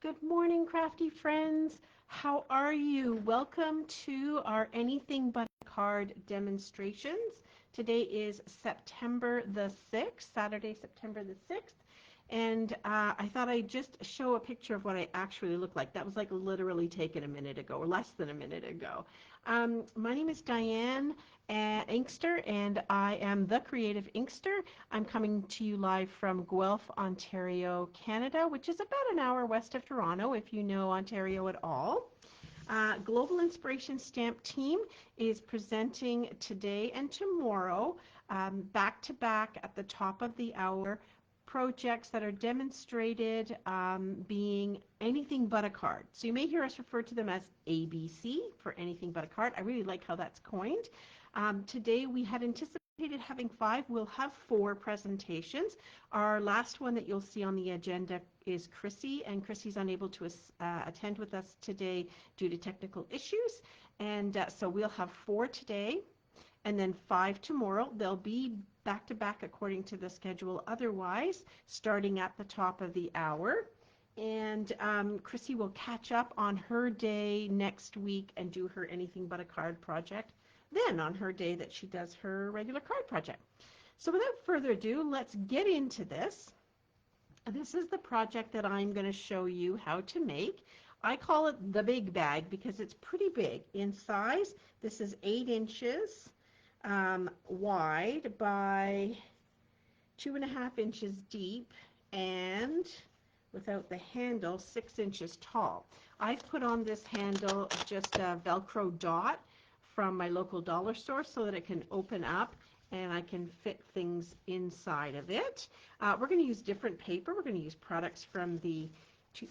Good morning, crafty friends. How are you? Welcome to our Anything But a Card demonstrations. Today is September the 6th, Saturday, September the 6th. And I thought I'd just show a picture of what I actually look like. That was like literally taken a minute ago, or less than a minute ago. My name is Diane Inkster, and I am the Creative Inkster. I'm coming to you live from Guelph, Ontario, Canada, which is about an hour west of Toronto, if you know Ontario at all. Global Inspiration Stamp Team is presenting today and tomorrow, back to back at the top of the hour, projects that are demonstrated being anything but a card. So you may hear us refer to them as ABC for anything but a card. I really like how that's coined. Today we had anticipated having 5. We'll have 4 presentations. Our last one that you'll see on the agenda is Chrissy, and Chrissy's unable to attend with us today due to technical issues. And so we'll have 4 today and then 5 tomorrow. They'll be back to back according to the schedule otherwise, starting at the top of the hour. And Chrissy will catch up on her day next week and do her anything but a card project then on her day that she does her regular card project. So without further ado, let's get into this. This is the project that I'm going to show you how to make. I call it the big bag because it's pretty big in size. This is 8 inches wide by 2.5 inches deep, and without the handle, 6 inches tall. I've put on this handle just a Velcro dot from my local dollar store so that it can open up and I can fit things inside of it. We're going to use different paper. We're going to use products from the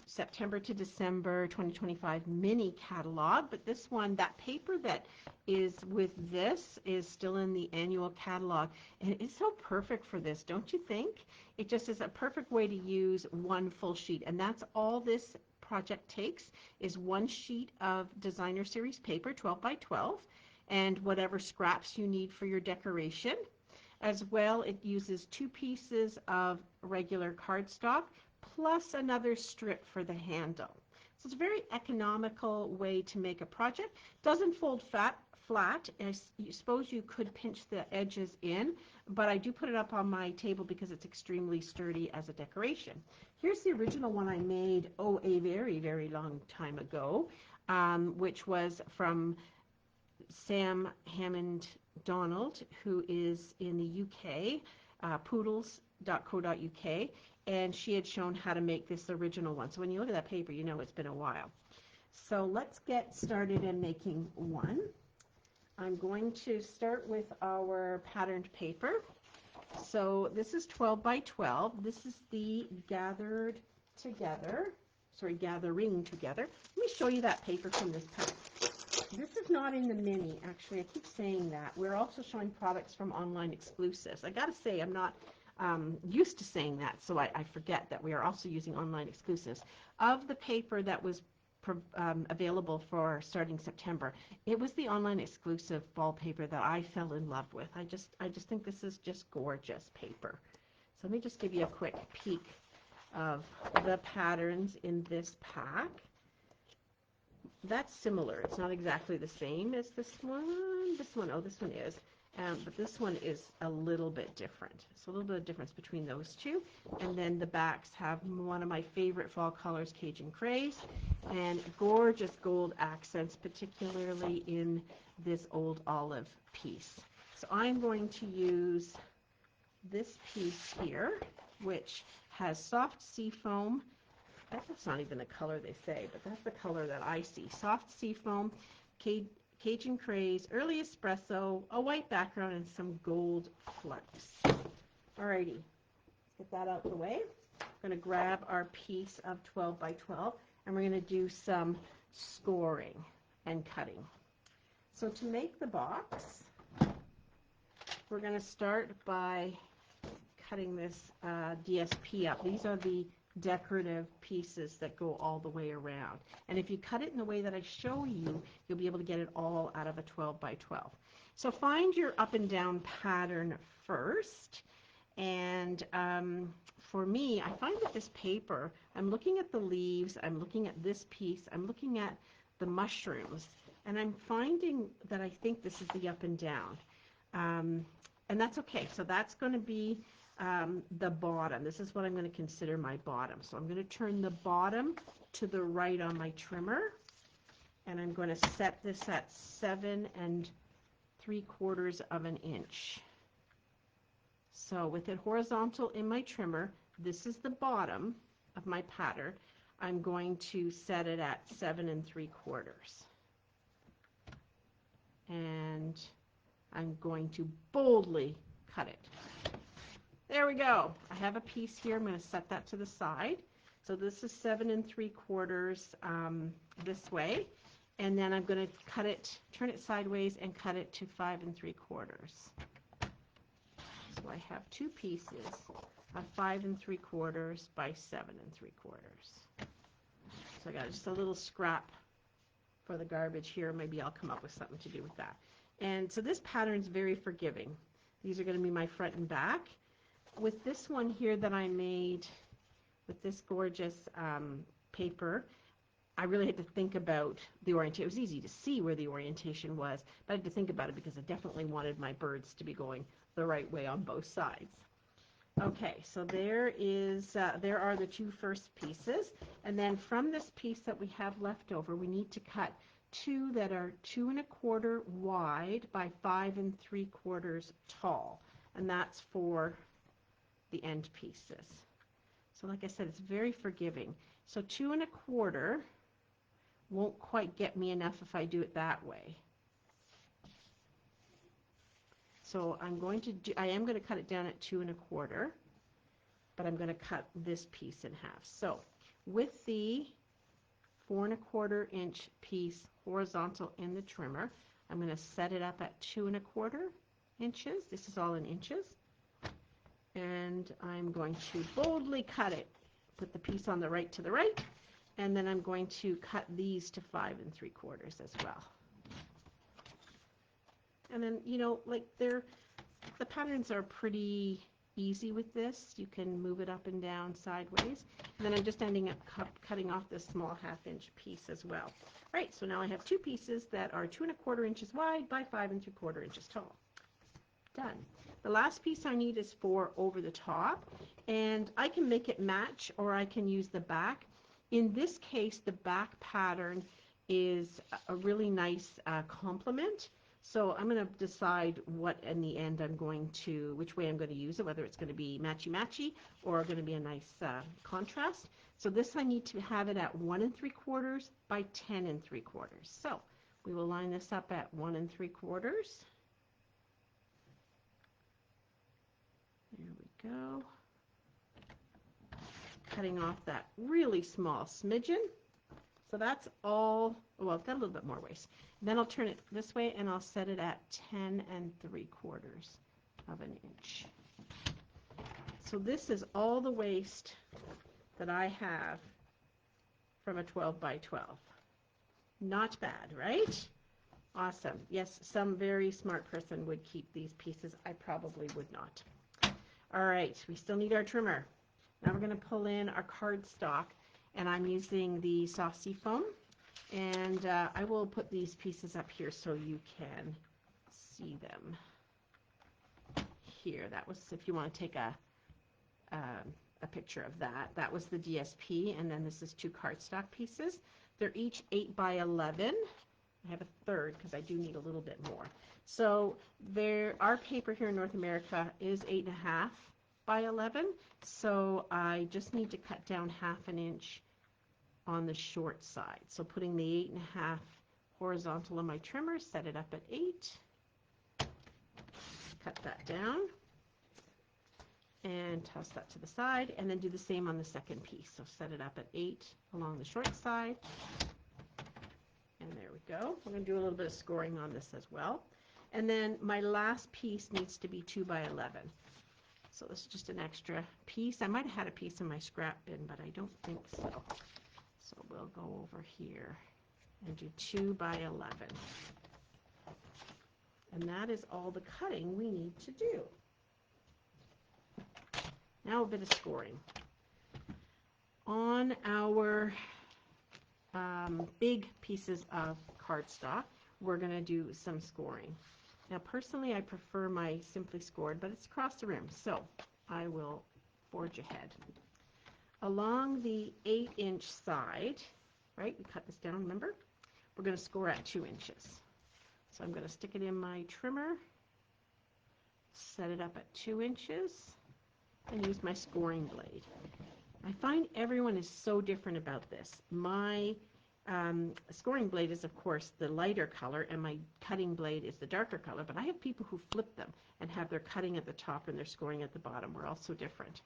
September to December 2025 mini catalog, but this one, that paper that is with this is still in the annual catalog, and it's so perfect for this, don't you think? It just is a perfect way to use one full sheet, and that's all this project takes is 1 sheet of designer series paper, 12 by 12, and whatever scraps you need for your decoration. As well, it uses 2 pieces of regular cardstock plus another strip for the handle. So it's a very economical way to make a project. Doesn't fold flat. I suppose you could pinch the edges in, but I do put it up on my table because it's extremely sturdy as a decoration. Here's the original one I made, a very, very long time ago, which was from Sam Hammond Donald, who is in the UK, poodles.co.uk, and she had shown how to make this original one. So when you look at that paper, you know it's been a while. So let's get started in making one. I'm going to start with our patterned paper. So this is 12 by 12. This is the gathering together. Let me show you that paper from this pack. This is not in the mini, actually. I keep saying that. We're also showing products from online exclusives. I gotta say, I'm not used to saying that, so I forget that we are also using online exclusives. Of the paper that was available for starting September, it was the online exclusive ball paper that I fell in love with. I just think this is just gorgeous paper. So let me just give you a quick peek of the patterns in this pack. That's similar. It's not exactly the same as this one. This one is. But this one is a little bit different. So a little bit of difference between those two. And then the backs have one of my favorite fall colors, Cajun Craze, and gorgeous gold accents, particularly in this old olive piece. So I'm going to use this piece here, which has soft seafoam. That's not even the color they say, but that's the color that I see. Soft seafoam, Cajun Craze, early espresso, a white background, and some gold flecks. Alrighty, let's get that out of the way. I'm going to grab our piece of 12 by 12, and we're going to do some scoring and cutting. So to make the box, we're going to start by cutting this DSP up. These are the decorative pieces that go all the way around. And if you cut it in the way that I show you, you'll be able to get it all out of a 12 by 12. So find your up and down pattern first And for me, I find that this paper, I'm looking at the leaves, I'm looking at this piece, I'm looking at the mushrooms, and I'm finding that I think this is the up and down. And that's okay. So that's going to be the bottom. This is what I'm going to consider my bottom. So I'm going to turn the bottom to the right on my trimmer, and I'm going to set this at 7 3/4 of an inch. So with it horizontal in my trimmer, this is the bottom of my pattern. I'm going to set it at 7 3/4. And I'm going to boldly cut it. There we go. I have a piece here. I'm going to set that to the side. So this is 7 3/4 this way. And then I'm going to cut it, turn it sideways and cut it to 5 3/4. So I have two pieces of 5 3/4 by 7 3/4. So I got just a little scrap for the garbage here. Maybe I'll come up with something to do with that. And so this pattern is very forgiving. These are going to be my front and back. With this one here that I made with this gorgeous paper, I really had to think about the orientation. It was easy to see where the orientation was, but I had to think about it because I definitely wanted my birds to be going the right way on both sides. Okay, so there are the two first pieces, and then from this piece that we have left over, we need to cut two that are 2 1/4 wide by 5 3/4 tall, and that's for the end pieces. So like I said, it's very forgiving. So 2 1/4 won't quite get me enough if I do it that way. So I am going to cut it down at 2 1/4, but I'm going to cut this piece in half. So with the 4 1/4 inch piece horizontal in the trimmer, I'm going to set it up at 2 1/4 inches. This is all in inches. And I'm going to boldly cut it. Put the piece on the right to the right, and then I'm going to cut these to 5 3/4 as well. And then, you know, like the patterns are pretty easy with this. You can move it up and down sideways. And then I'm just ending up cutting off this small 1/2 inch piece as well. All right, so now I have two pieces that are 2 1/4 inches wide by 5 3/4 inches tall. Done. The last piece I need is for over the top, and I can make it match or I can use the back. In this case, the back pattern is a really nice complement. So I'm going to decide what in the end which way I'm going to use it, whether it's going to be matchy-matchy or going to be a nice contrast. So this I need to have it at 1 3/4 by 10 3/4. So we will line this up at 1 3/4. There we go. Cutting off that really small smidgen. So that's all, well, I've got a little bit more waist. Then I'll turn it this way and I'll set it at 10 3/4 of an inch. So this is all the waist that I have from a 12 by 12. Not bad, right? Awesome. Yes, some very smart person would keep these pieces. I probably would not. All right, we still need our trimmer. Now we're going to pull in our cardstock, and I'm using the soft seafoam, and I will put these pieces up here so you can see them. Here, that was, if you want to take a picture of that. That was the DSP, and then this is two cardstock pieces. They're each 8 by 11. I have a third because I do need a little bit more. So our paper here in North America is 8.5 by 11. So I just need to cut down 1/2 inch on the short side. So putting the 8.5 horizontal on my trimmer, set it up at 8. Cut that down and toss that to the side, and then do the same on the second piece. So set it up at 8 along the short side. And there we go. I'm going to do a little bit of scoring on this as well. And then my last piece needs to be 2 by 11. So this is just an extra piece. I might have had a piece in my scrap bin, but I don't think so. So we'll go over here and do 2 by 11. And that is all the cutting we need to do. Now a bit of scoring. On our big pieces of cardstock, we're going to do some scoring. Now personally I prefer my simply scored, but it's across the rim, so I will forge ahead. Along the 8-inch side, right, we cut this down, remember? We're going to score at 2 inches. So I'm going to stick it in my trimmer, set it up at 2 inches, and use my scoring blade. I find everyone is so different about this. My scoring blade is, of course, the lighter color, and my cutting blade is the darker color, but I have people who flip them and have their cutting at the top and their scoring at the bottom. We're all so different.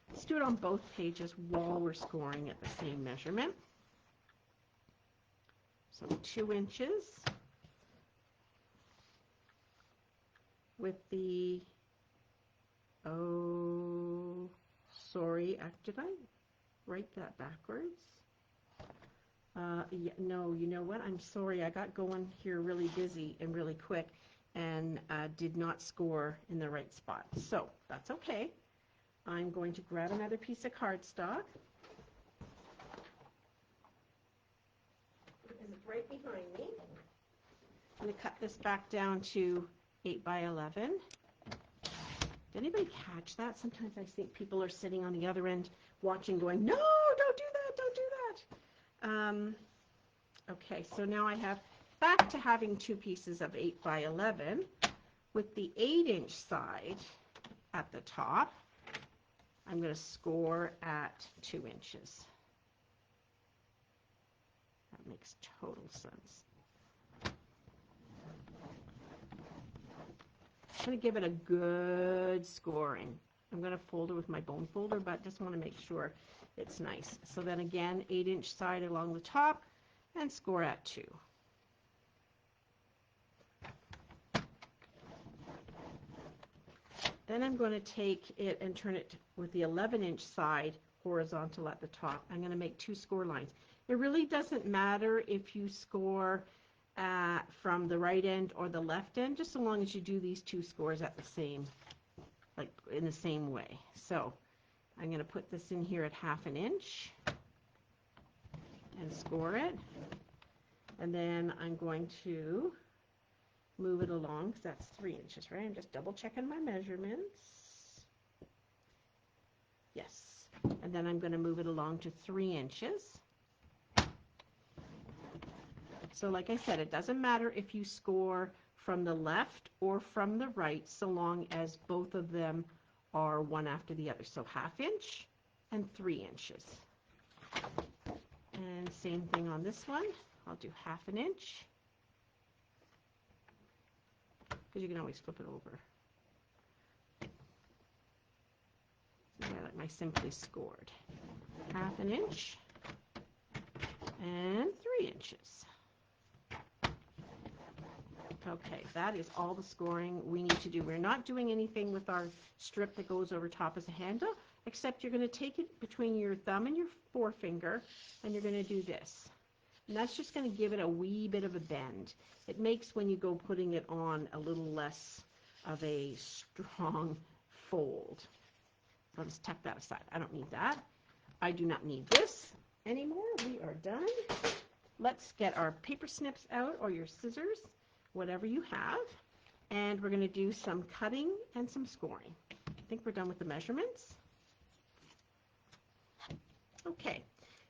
Let's do it on both pages while we're scoring at the same measurement. So 2 inches with the, oh, sorry, did I write that backwards? Yeah, no, you know what? I'm sorry. I got going here really busy and really quick and did not score in the right spot. So that's okay. I'm going to grab another piece of cardstock. Because it's right behind me. I'm going to cut this back down to 8 by 11. Did anybody catch that? Sometimes I think people are sitting on the other end watching going, no, don't do that, don't do that. Okay, so now I have back to having 2 pieces of 8 by 11 with the 8-inch side at the top. I'm going to score at 2 inches. That makes total sense. I'm going to give it a good scoring. I'm going to fold it with my bone folder, but just want to make sure it's nice. So then again, 8-inch side along the top and score at 2. Then I'm going to take it and turn it with the 11-inch side horizontal at the top. I'm going to make 2 score lines. It really doesn't matter if you score from the right end or the left end, just so long as you do these 2 scores at the same, like in the same way. So I'm going to put this in here at 1/2 inch and score it. And then I'm going to move it along, because that's 3 inches, right? I'm just double checking my measurements. Yes. And then I'm going to move it along to 3 inches. So like I said, it doesn't matter if you score from the left or from the right, so long as both of them are one after the other. So 1/2 inch and 3 inches. And same thing on this one. I'll do 1/2 inch, because you can always flip it over. So I like my simply scored. 1/2 inch and 3 inches. Okay, that is all the scoring we need to do. We're not doing anything with our strip that goes over top as a handle, except you're going to take it between your thumb and your forefinger, and you're going to do this. And that's just going to give it a wee bit of a bend. It makes, when you go putting it on, a little less of a strong fold. So I'll just tuck that aside. I don't need that. I do not need this anymore. We are done. Let's get our paper snips out, or your scissors, whatever you have, and we're going to do some cutting and some scoring. I think we're done with the measurements. Okay,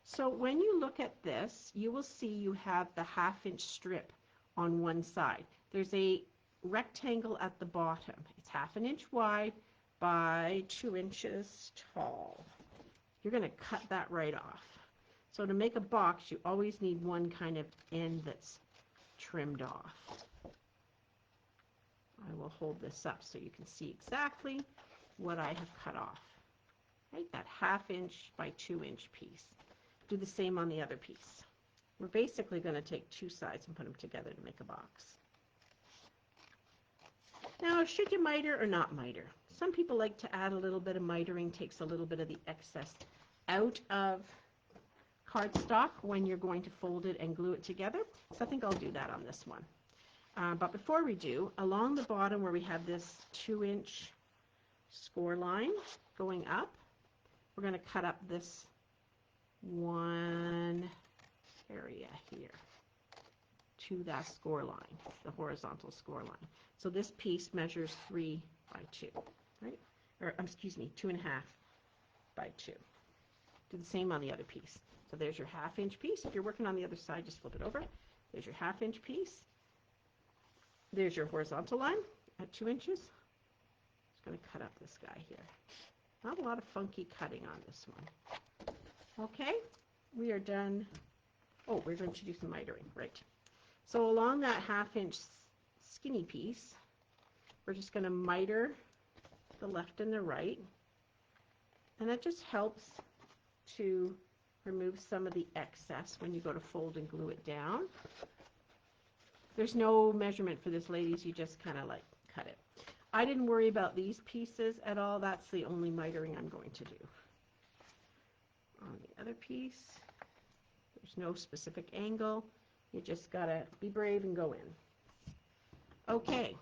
so when you look at this, you will see you have the 1/2 inch strip on one side. There's a rectangle at the bottom. It's 1/2 inch wide by 2 inches tall. You're going to cut that right off. So to make a box, you always need one kind of end that's trimmed off. I will hold this up so you can see exactly what I have cut off. Right, that 1/2 inch by 2 inch piece. Do the same on the other piece. We're basically going to take 2 sides and put them together to make a box. Now, should you miter or not miter? Some people like to add a little bit of mitering, takes a little bit of the excess out of cardstock when you're going to fold it and glue it together. So I think I'll do that on this one. But before we do, along the bottom where we have this 2 inch score line, going up, we're going to cut up this one area here to that score line, the horizontal score line. So this piece measures 3 by 2, right? Or excuse me, 2.5 by 2. Do the same on the other piece. So there's your 1/2 inch piece. If you're working on the other side, just flip it over. There's your 1/2 inch piece. There's your horizontal line at 2 inches. Just going to cut up this guy here. Not a lot of funky cutting on this one. Okay, we are done. Oh, we're going to do some mitering, right? So along that 1/2 inch skinny piece, we're just going to miter the left and the right. And that just helps to remove some of the excess when you go to fold and glue it down. There's no measurement for this, ladies. You just kind of like cut it. I didn't worry about these pieces at all. That's the only mitering I'm going to do. On the other piece, there's no specific angle. You just gotta be brave and go in. Okay,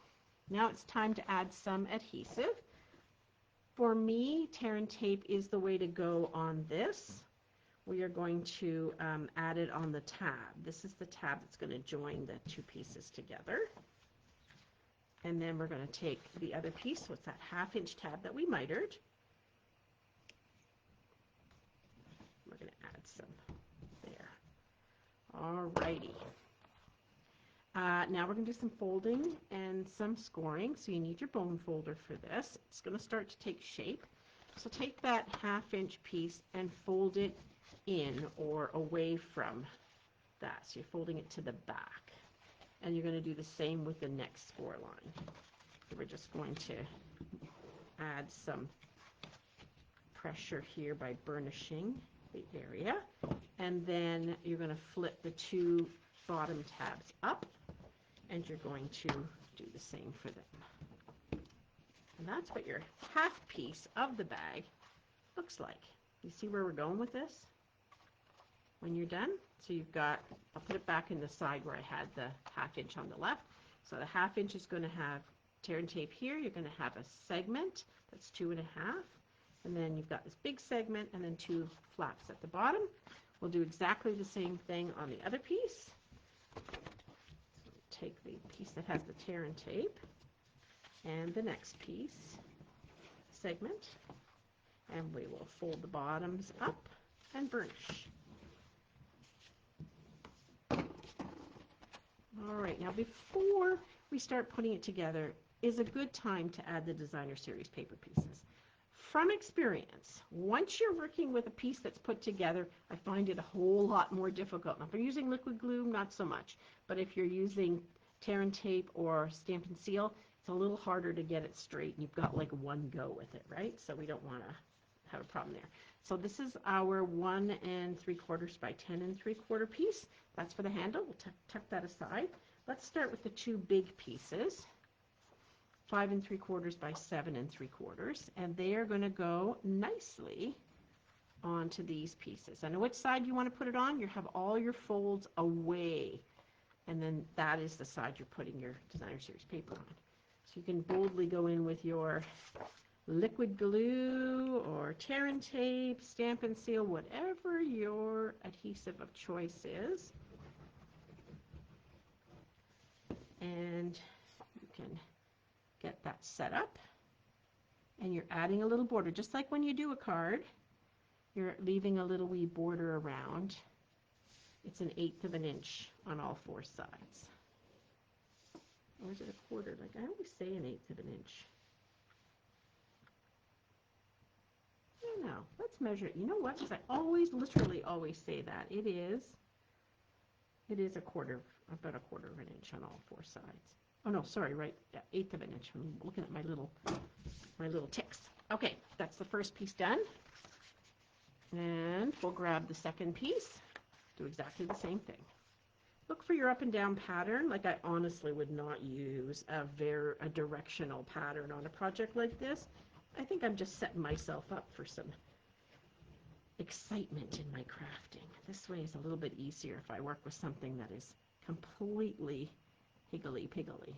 now it's time to add some adhesive. For me, tear and tape is the way to go on this. We are going to add it on the tab. This is the tab that's going to join the two pieces together. And then we're going to take the other piece, so it's that 1/2 inch tab that we mitered. We're going to add some there. Alrighty. Now we're going to do some folding and some scoring. So you need your bone folder for this. It's going to start to take shape. So take that 1/2 inch piece and fold it in or away from that. So you're folding it to the back. And you're going to do the same with the next score line. So we're just going to add some pressure here by burnishing the area. And then you're going to flip the two bottom tabs up. And you're going to do the same for them. And that's what your 1/2 piece of the bag looks like. You see where we're going with this? When you're done, so you've got, I'll put it back in the side where I had the 1/2 inch on the left. So the 1/2 inch is going to have tear and tape here. You're going to have a segment that's 2.5, and then you've got this big segment and then 2 flaps at the bottom. We'll do exactly the same thing on the other piece. Take the piece that has the tear and tape and the next piece, segment, and we will fold the bottoms up and burnish. All right, now before we start putting it together is a good time to add the designer series paper pieces. From experience, once you're working with a piece that's put together, I find it a whole lot more difficult. Now, if you're using liquid glue, not so much. But if you're using tear and tape or stamp and seal, it's a little harder to get it straight. You've got like one go with it, right? So we don't want to have a problem there. So this is our 1 3/4 by 10 3/4 piece. That's for the handle. We'll tuck that aside. Let's start with the two big pieces. 5 3/4 by 7 3/4, and they are going to go nicely onto these pieces. And which side you want to put it on? You have all your folds away, and then that is the side you're putting your designer series paper on. So you can boldly go in with your liquid glue or tear and tape, stamp and seal, whatever your adhesive of choice is. And you can get that set up, and you're adding a little border just like when you do a card. You're leaving a little wee border around. It's 1/8 of an inch on all 4 sides, or is it 1/4? Like I always say 1/8 of an inch. I don't know. Let's measure it. You know what? Because I always, literally always say that. It is about 1/4 of an inch on all 4 sides. Oh no, sorry, right, yeah, 1/8 of an inch. I'm looking at my little ticks. Okay, that's the first piece done. And we'll grab the second piece, do exactly the same thing. Look for your up and down pattern. Like I honestly would not use a directional pattern on a project like this. I think I'm just setting myself up for some excitement in my crafting. This way is a little bit easier if I work with something that is completely higgledy-piggledy.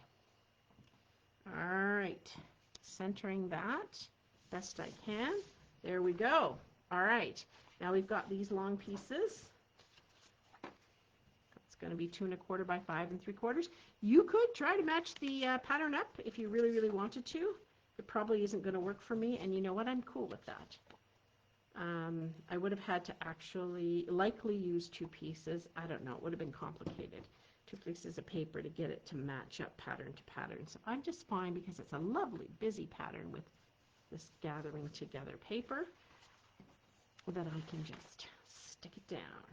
All right, centering that. best I can. There we go. All right. Now we've got these long pieces. It's going to be 2¼ by 5 3/4. You could try to match the pattern up if you really, really wanted to. It probably isn't going to work for me, and you know what? I'm cool with that. I would have had to actually likely use 2 pieces. I don't know. It would have been complicated. 2 pieces of paper to get it to match up pattern to pattern. So I'm just fine because it's a lovely, busy pattern with this gathering together paper that I can just stick it down.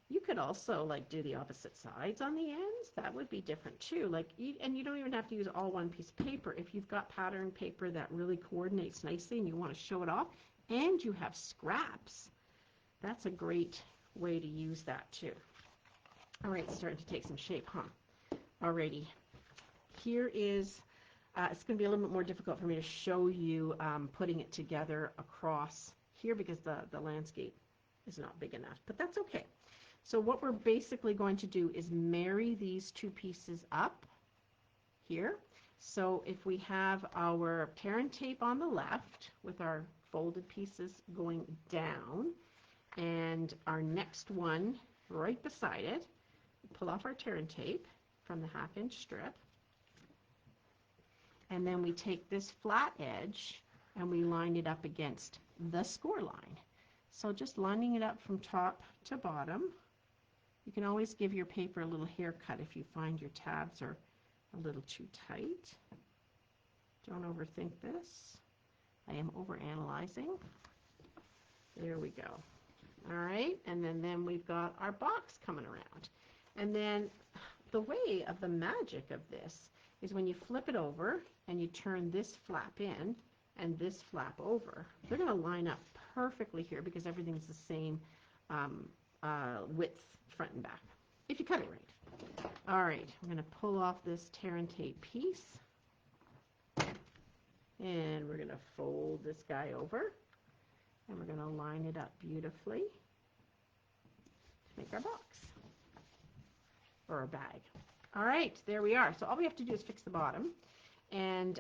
You could also like do the opposite sides on the ends. That would be different too. And you don't even have to use all one piece of paper. If you've got pattern paper that really coordinates nicely and you want to show it off, and you have scraps, that's a great way to use that too. All right, it's starting to take some shape, huh? Alrighty. Here is, it's going to be a little bit more difficult for me to show you putting it together across here because the landscape is not big enough, but that's okay. So what we're basically going to do is marry these 2 pieces up here. So if we have our tear and tape on the left with our folded pieces going down and our next one right beside it, pull off our tear and tape from the 1/2 inch strip, and then we take this flat edge and we line it up against the score line. So just lining it up from top to bottom. You can always give your paper a little haircut if you find your tabs are a little too tight. Don't overthink this. I am overanalyzing. There we go. All right, and then we've got our box coming around. And then the way of the magic of this is when you flip it over and you turn this flap in and this flap over, they're going to line up perfectly here because everything's the same width front and back, if you cut it right. All right, I'm going to pull off this tear and tape piece, and we're going to fold this guy over, and we're going to line it up beautifully to make our box or a bag. All right, there we are. So all we have to do is fix the bottom, and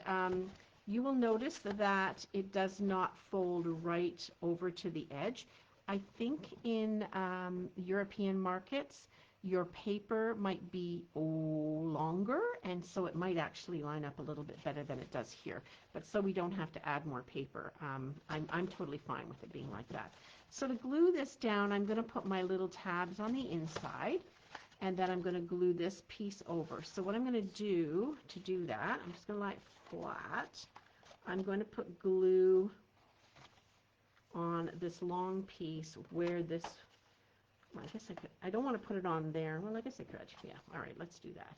you will notice that it does not fold right over to the edge. I think in European markets, your paper might be longer, and so it might actually line up a little bit better than it does here. But so we don't have to add more paper. I'm totally fine with it being like that. So to glue this down, I'm going to put my little tabs on the inside, and then I'm going to glue this piece over. So what I'm going to do that, I'm just going to lie it flat. I'm going to put glue on this long piece where this, well, I guess I could, I don't want to put it on there. Well, I guess I could. Yeah. All right, let's do that.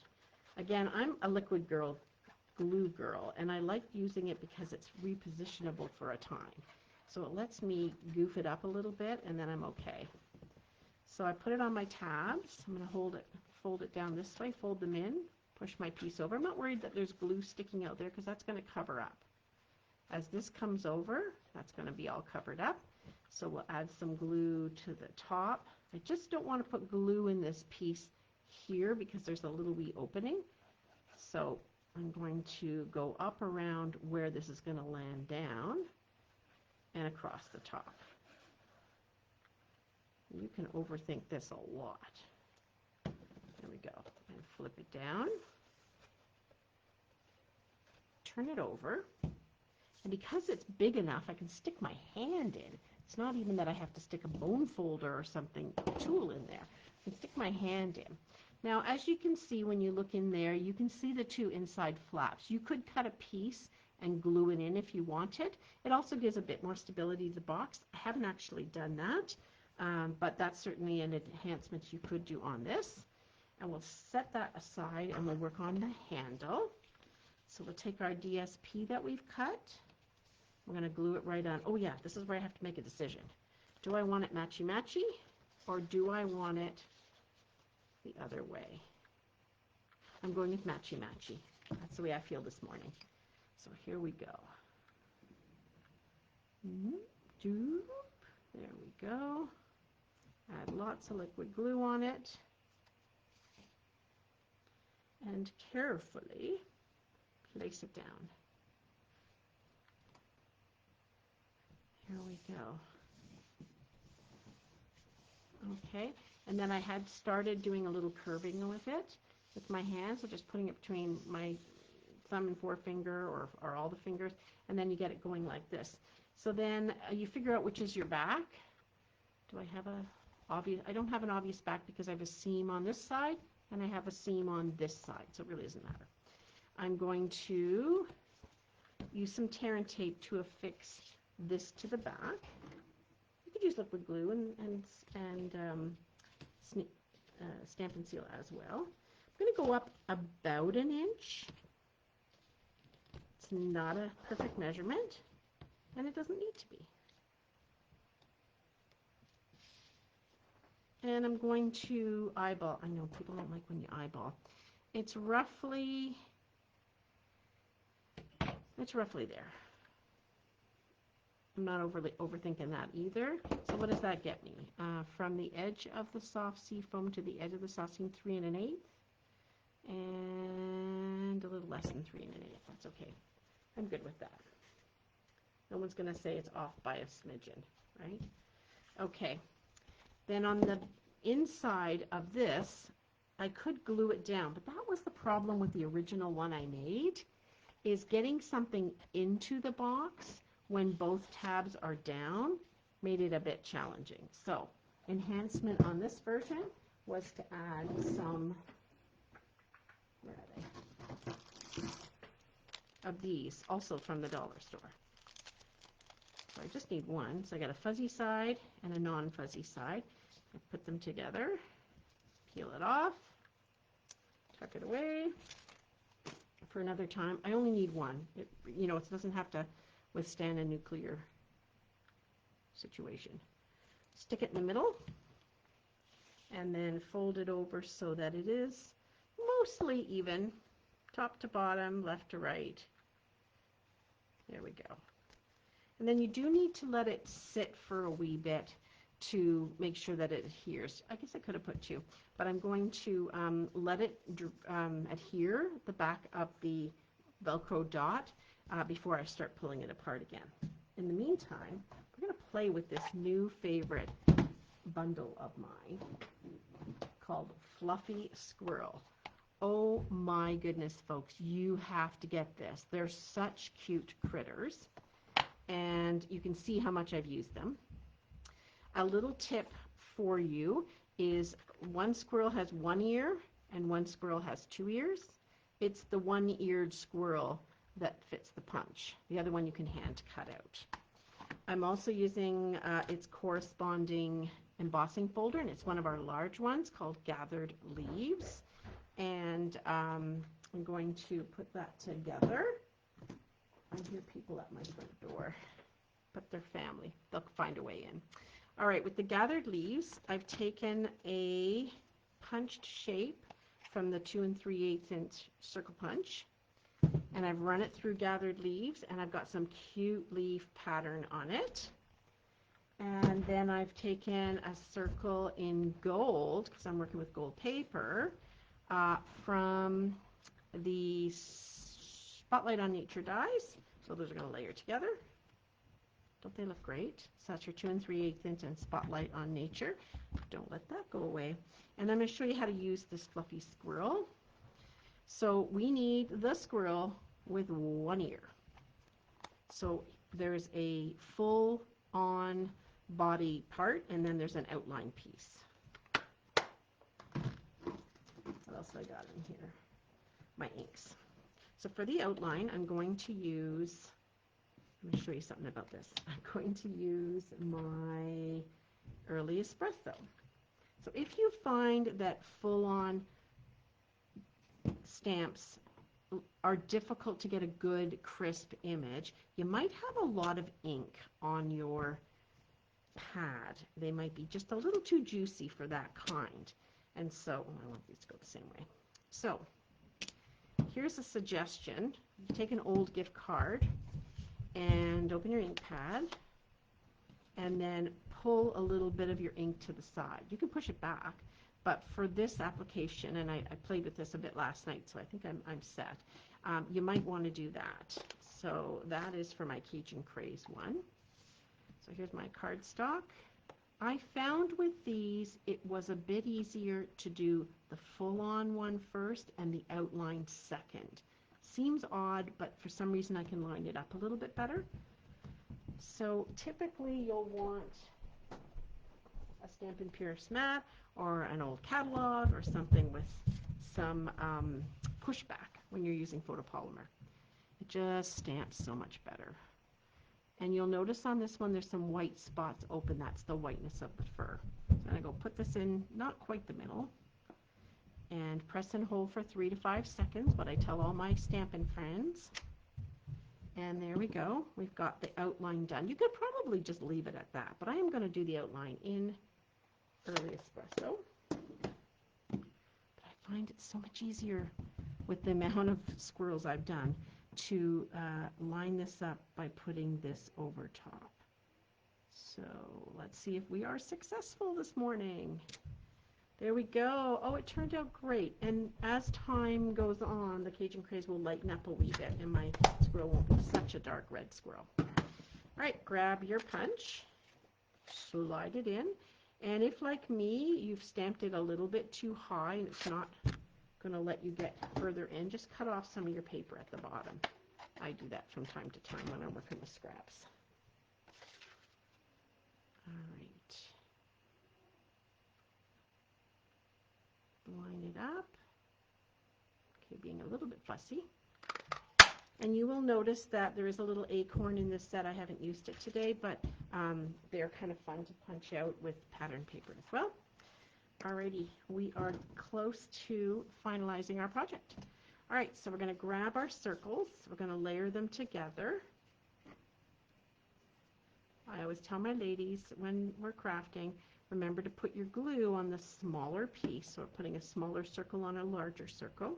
Again, I'm a liquid glue girl, and I like using it because it's repositionable for a time. So it lets me goof it up a little bit, and then I'm okay. So I put it on my tabs. I'm going to fold it down this way, fold them in, push my piece over. I'm not worried that there's glue sticking out there because that's going to cover up. As this comes over, that's going to be all covered up. So we'll add some glue to the top. I just don't want to put glue in this piece here because there's a little wee opening. So I'm going to go up around where this is going to land down and across the top. You can overthink this a lot. There we go. And flip it down. Turn it over. And because it's big enough, I can stick my hand in. It's not even that I have to stick a bone folder or something, tool in there. I can stick my hand in. Now, as you can see when you look in there, you can see the 2 inside flaps. You could cut a piece and glue it in if you wanted. It also gives a bit more stability to the box. I haven't actually done that, but that's certainly an enhancement you could do on this. And we'll set that aside and we'll work on the handle. So we'll take our DSP that we've cut. We're going to glue it right on. Oh yeah, this is where I have to make a decision. Do I want it matchy-matchy, or do I want it the other way? I'm going with matchy-matchy. That's the way I feel this morning. So here we go. There we go. Add lots of liquid glue on it. And carefully place it down. Here we go. Okay, and then I had started doing a little curving with it with my hands, so just putting it between my thumb and forefinger or all the fingers, and then you get it going like this. So then you figure out which is your back. Do I have a obvious? I don't have an obvious back because I have a seam on this side and I have a seam on this side, so it really doesn't matter. I'm going to use some tear and tape to affix this to the back. You could use liquid glue and stamp and seal as well. I'm going to go up about an inch. It's not a perfect measurement, and it doesn't need to be. And I'm going to eyeball. I know people don't like when you eyeball. It's roughly there. I'm not overthinking that either. So what does that get me? From the edge of the soft sea foam to the edge of the soft seam, 3 1/8, and a little less than 3 1/8. That's okay. I'm good with that. No one's going to say it's off by a smidgen, right? Okay. Then on the inside of this, I could glue it down, but that was the problem with the original one I made, is getting something into the box when both tabs are down made it a bit challenging. So enhancement on this version was to add some, where are they? Of these, also from the dollar store. So I just need one. So I got a fuzzy side and a non-fuzzy side. I put them together, peel it off, tuck it away for another time. I only need one. It doesn't have to withstand a nuclear situation. Stick it in the middle and then fold it over so that it is mostly even, top to bottom, left to right. There we go. And then you do need to let it sit for a wee bit to make sure that it adheres. I guess I could have put 2, but I'm going to let it adhere the back of the Velcro dot before I start pulling it apart again. In the meantime, we're going to play with this new favorite bundle of mine called Fluffy Squirrel. Oh my goodness, folks, you have to get this. They're such cute critters, and you can see how much I've used them. A little tip for you is one squirrel has 1 ear and one squirrel has 2 ears. It's the 1-eared squirrel that fits the punch. The other one you can hand cut out. I'm also using its corresponding embossing folder, and it's one of our large ones called Gathered Leaves. And I'm going to put that together. I hear people at my front door, but they're family. They'll find a way in. All right, with the Gathered Leaves, I've taken a punched shape from the 2 3/8 inch circle punch, and I've run it through Gathered Leaves, and I've got some cute leaf pattern on it. And then I've taken a circle in gold, because I'm working with gold paper, from the Spotlight on Nature dies. So those are going to layer together. Don't they look great? So that's your 2 3/8 inch and Spotlight on Nature. Don't let that go away. And I'm going to show you how to use this fluffy squirrel. So we need the squirrel with 1 ear. So there's a full-on body part, and then there's an outline piece. What else I got in here? My inks. So for the outline, I'm going to use, let me show you something about this. I'm going to use my Early Espresso. So if you find that full-on stamps are difficult to get a good crisp image, you might have a lot of ink on your pad. They might be just a little too juicy for that kind. And so, I want these to go the same way. So here's a suggestion. You take an old gift card and open your ink pad and then pull a little bit of your ink to the side. You can push it back, but for this application, and I played with this a bit last night, so I think I'm set. You might want to do that. So that is for my Cajun Craze one. So So here's my cardstock. I found with these it was a bit easier to do the full-on one first and the outline second. Seems odd, but for some reason I can line it up a little bit better. So typically you'll want a Stampin' Purist mat or an old catalog or something with some pushback when you're using photopolymer. It just stamps so much better. And you'll notice on this one there's some white spots open. That's the whiteness of the fur. So I'm going to go put this in not quite the middle and press and hold for 3 to 5 seconds, what I tell all my Stampin' friends. And there we go. We've got the outline done. You could probably just leave it at that, but I am going to do the outline in Early Espresso. But I find it so much easier with the amount of squirrels I've done to line this up by putting this over top. So let's see if we are successful this morning. There we go. Oh, it turned out great. And as time goes on, the Cajun Craze will lighten up a wee bit and my squirrel won't be such a dark red squirrel. All right, grab your punch, slide it in. And if, like me, you've stamped it a little bit too high and it's not going to let you get further in, just cut off some of your paper at the bottom. I do that from time to time when I'm working with scraps. All right. Line it up. Okay, being a little bit fussy. And you will notice that there is a little acorn in this set. I haven't used it today, but they're kind of fun to punch out with pattern paper as well. Alrighty, we are close to finalizing our project. All right, so we're going to grab our circles. We're going to layer them together. I always tell my ladies when we're crafting, remember to put your glue on the smaller piece. So we're putting a smaller circle on a larger circle.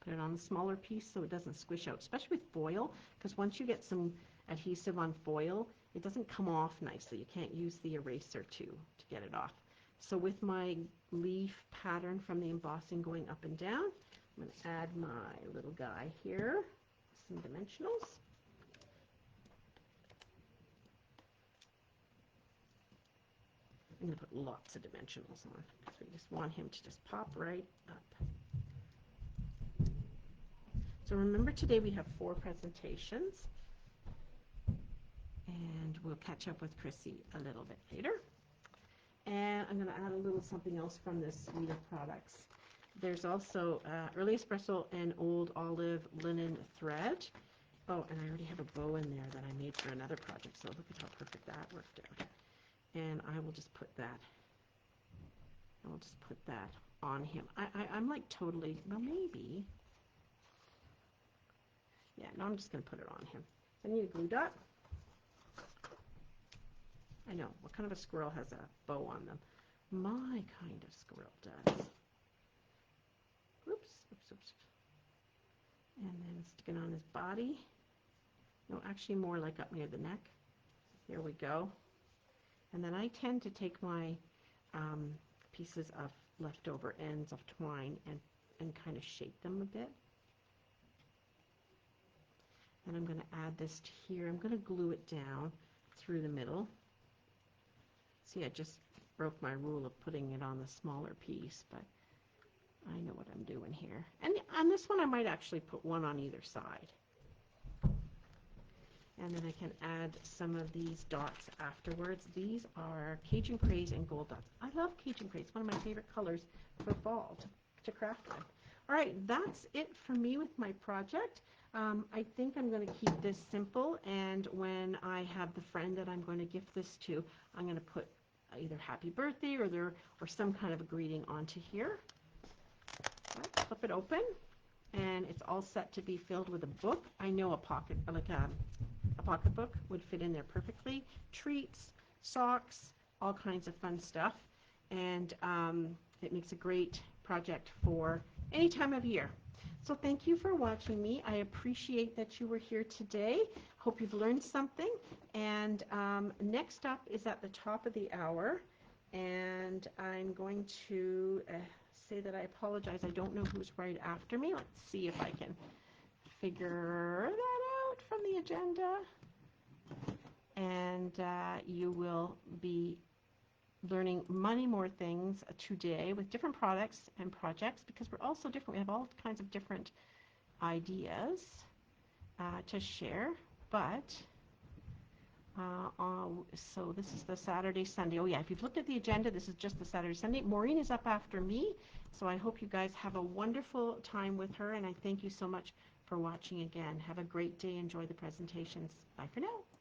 Put it on the smaller piece so it doesn't squish out, especially with foil, because once you get some adhesive on foil, it doesn't come off nicely. You can't use the eraser to get it off. So with my leaf pattern from the embossing going up and down, I'm going to add my little guy here, some dimensionals. I'm going to put lots of dimensionals on because we just want him to just pop right up. So remember today we have 4 presentations and we'll catch up with Chrissy a little bit later. And I'm going to add a little something else from this suite of products. There's also Early Espresso and Old Olive linen thread. Oh, and I already have a bow in there that I made for another project, so look at how perfect that worked out. And I will just put that, on him. I'm like totally, well maybe. Yeah, no, I'm just going to put it on him. I need a glue dot. I know, what kind of a squirrel has a bow on them? My kind of squirrel does. Oops, oops, oops. And then stick it on his body. No, actually more like up near the neck. There we go. And then I tend to take my pieces of leftover ends of twine and kind of shape them a bit. And I'm going to add this to here. I'm going to glue it down through the middle. See, I just broke my rule of putting it on the smaller piece, but I know what I'm doing here. And on this one, I might actually put one on either side. And then I can add some of these dots afterwards. These are Cajun Craze and Gold Dots. I love Cajun Craze. It's one of my favorite colors for fall to craft with. All right, that's it for me with my project. I think I'm going to keep this simple, and when I have the friend that I'm going to gift this to, I'm going to put either happy birthday or some kind of a greeting onto here. Right, flip it open, and it's all set to be filled with a book. I know a pocket, like a pocketbook would fit in there perfectly. Treats, socks, all kinds of fun stuff, and it makes a great project for any time of year. So thank you for watching me. I appreciate that you were here today. Hope you've learned something. And next up is at the top of the hour, and I'm going to say that I apologize. I don't know who's right after me. Let's see if I can figure that out from the agenda. and you will be learning many more things today with different products and projects, because we're all so different. We have all kinds of different ideas to share, but so this is the Saturday, Sunday. Oh yeah, if you've looked at the agenda, this is just the Saturday, Sunday. Maureen is up after me, so I hope you guys have a wonderful time with her, and I thank you so much for watching again. Have a great day. Enjoy the presentations. Bye for now.